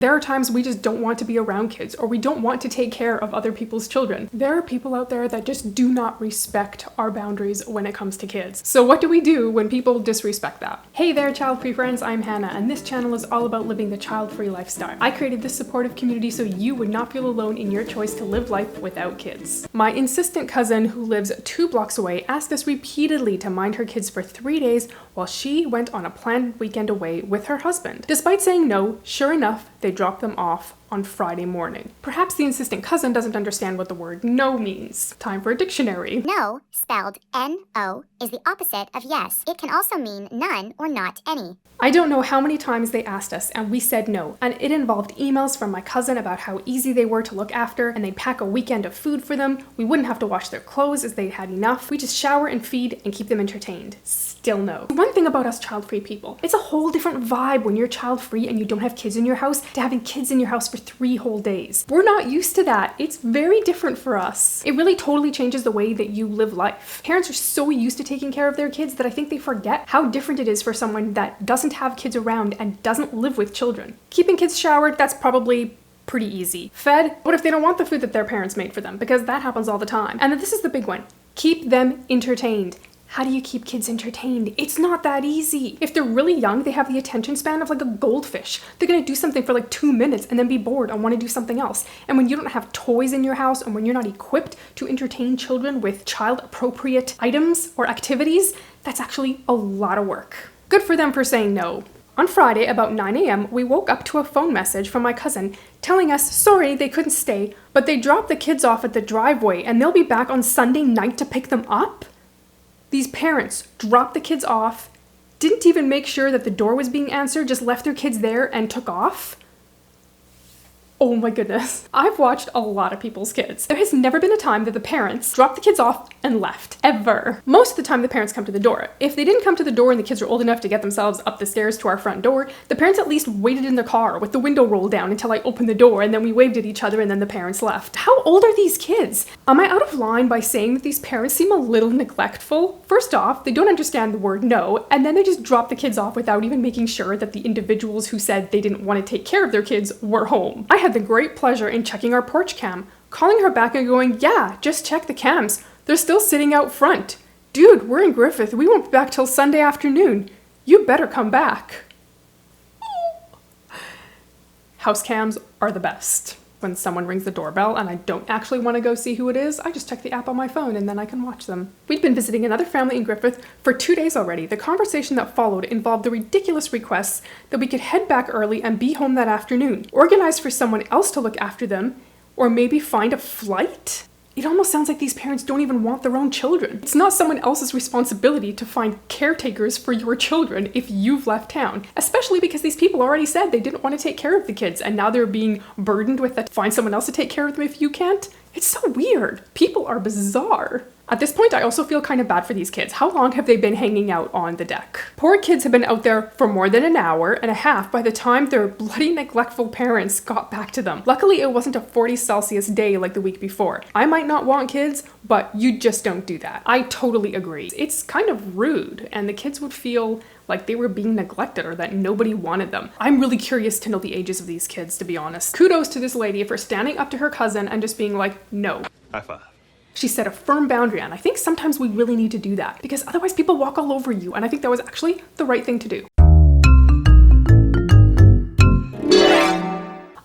There are times we just don't want to be around kids, or we don't want to take care of other people's children. There are people out there that just do not respect our boundaries when it comes to kids. So what do we do when people disrespect that? Hey there, child-free friends, I'm Hannah, and this channel is all about living the child-free lifestyle. I created this supportive community so you would not feel alone in your choice to live life without kids. My insistent cousin, who lives 2 blocks away, asked us repeatedly to mind her kids for 3 days while she went on a planned weekend away with her husband. Despite saying no, sure enough, they dropped them off on Friday morning. Perhaps the insistent cousin doesn't understand what the word no means. Time for a dictionary. No, spelled N-O, is the opposite of yes. It can also mean none or not any. I don't know how many times they asked us and we said no, and it involved emails from my cousin about how easy they were to look after, and they'd pack a weekend of food for them. We wouldn't have to wash their clothes as they had enough. We just shower and feed and keep them entertained. Still no. One thing about us child-free people, it's a whole different vibe when you're child-free and you don't have kids in your house to having kids in your house for 3 whole days. We're not used to that. It's very different for us. It really totally changes the way that you live life. Parents are so used to taking care of their kids that I think they forget how different it is for someone that doesn't have kids around and doesn't live with children. Keeping kids showered, that's probably pretty easy. Fed, what if they don't want the food that their parents made for them? Because that happens all the time. And this is the big one. Keep them entertained. How do you keep kids entertained? It's not that easy. If they're really young, they have the attention span of like a goldfish. They're gonna do something for like 2 minutes and then be bored and want to do something else. And when you don't have toys in your house, and when you're not equipped to entertain children with child-appropriate items or activities, that's actually a lot of work. Good for them for saying no. On Friday, about 9 a.m., we woke up to a phone message from my cousin telling us, sorry, they couldn't stay, but they dropped the kids off at the driveway and they'll be back on Sunday night to pick them up? These parents dropped the kids off, didn't even make sure that the door was being answered, just left their kids there and took off? Oh my goodness. I've watched a lot of people's kids. There has never been a time that the parents dropped the kids off and left. Ever. Most of the time the parents come to the door. If they didn't come to the door and the kids are old enough to get themselves up the stairs to our front door, the parents at least waited in the car with the window rolled down until I opened the door, and then we waved at each other and then the parents left. How old are these kids? Am I out of line by saying that these parents seem a little neglectful? First off, they don't understand the word no, and then they just drop the kids off without even making sure that the individuals who said they didn't want to take care of their kids were home. I had the great pleasure in checking our porch cam, calling her back and going, yeah, just check the cams. They're still sitting out front. Dude, we're in Griffith. We won't be back till Sunday afternoon. You better come back. House cams are the best. When someone rings the doorbell and I don't actually want to go see who it is, I just check the app on my phone and then I can watch them. We'd been visiting another family in Griffith for 2 days already. The conversation that followed involved the ridiculous requests that we could head back early and be home that afternoon, organize for someone else to look after them, or maybe find a flight? It almost sounds like these parents don't even want their own children. It's not someone else's responsibility to find caretakers for your children if you've left town, especially because these people already said they didn't want to take care of the kids and now they're being burdened with that. Find someone else to take care of them if you can't. It's so weird. People are bizarre. At this point, I also feel kind of bad for these kids. How long have they been hanging out on the deck? Poor kids have been out there for more than an hour and a half by the time their bloody neglectful parents got back to them. Luckily, it wasn't a 40 Celsius day like the week before. I might not want kids, but you just don't do that. I totally agree. It's kind of rude, and the kids would feel like they were being neglected or that nobody wanted them. I'm really curious to know the ages of these kids, to be honest. Kudos to this lady for standing up to her cousin and just being like, no. High five. She set a firm boundary, and I think sometimes we really need to do that because otherwise people walk all over you, and I think that was actually the right thing to do.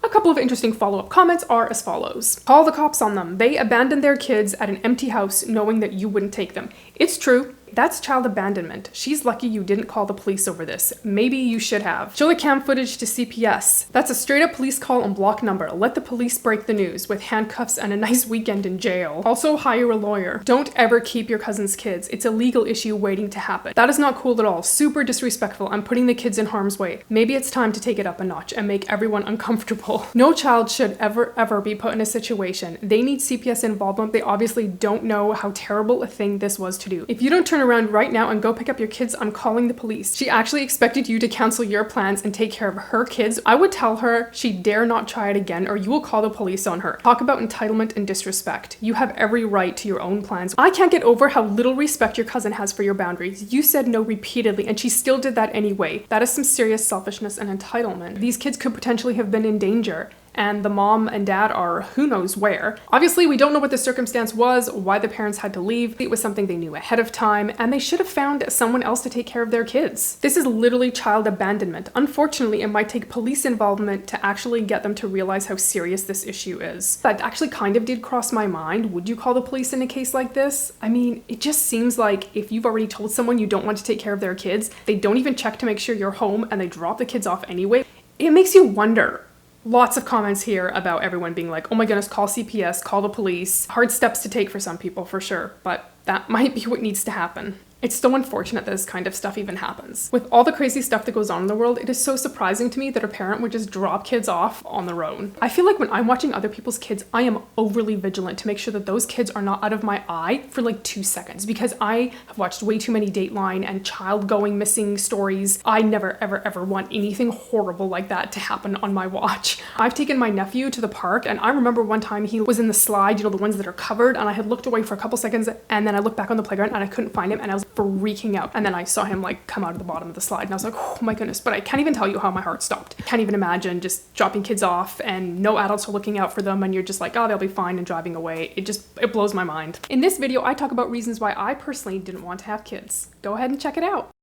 A couple of interesting follow-up comments are as follows. Call the cops on them. They abandoned their kids at an empty house knowing that you wouldn't take them. It's true. That's child abandonment. She's lucky you didn't call the police over this. Maybe you should have. Show the cam footage to CPS. That's a straight up police call and block number. Let the police break the news with handcuffs and a nice weekend in jail. Also hire a lawyer. Don't ever keep your cousin's kids. It's a legal issue waiting to happen. That is not cool at all. Super disrespectful and putting the kids in harm's way. Maybe it's time to take it up a notch and make everyone uncomfortable. No child should ever be put in a situation. They need CPS involvement. They obviously don't know how terrible a thing this was to do. If you don't turn around right now and go pick up your kids, I'm calling the police. She actually expected you to cancel your plans and take care of her kids. I would tell her she dare not try it again or you will call the police on her. Talk about entitlement and disrespect. You have every right to your own plans. I can't get over how little respect your cousin has for your boundaries. You said no repeatedly and she still did that anyway. That is some serious selfishness and entitlement. These kids could potentially have been in danger, and the mom and dad are who knows where. Obviously, we don't know what the circumstance was, why the parents had to leave. It was something they knew ahead of time, and they should have found someone else to take care of their kids. This is literally child abandonment. Unfortunately, it might take police involvement to actually get them to realize how serious this issue is. That actually kind of did cross my mind. Would you call the police in a case like this? I mean, it just seems like if you've already told someone you don't want to take care of their kids, they don't even check to make sure you're home and they drop the kids off anyway. It makes you wonder. Lots of comments here about everyone being like, oh my goodness, call CPS, call the police. Hard steps to take for some people for sure, but that might be what needs to happen. It's so unfortunate that this kind of stuff even happens. With all the crazy stuff that goes on in the world, it is so surprising to me that a parent would just drop kids off on their own. I feel like when I'm watching other people's kids, I am overly vigilant to make sure that those kids are not out of my eye for like 2 seconds because I have watched way too many Dateline and child going missing stories. I never, ever want anything horrible like that to happen on my watch. I've taken my nephew to the park and I remember one time he was in the slide, you know, the ones that are covered, and I had looked away for a couple seconds and then I looked back on the playground and I couldn't find him and I was freaking out. And then I saw him like come out of the bottom of the slide and I was like, oh my goodness, but I can't even tell you how my heart stopped. I can't even imagine just dropping kids off and no adults are looking out for them and you're just like, oh, they'll be fine and driving away. It blows my mind. In this video, I talk about reasons why I personally didn't want to have kids. Go ahead and check it out.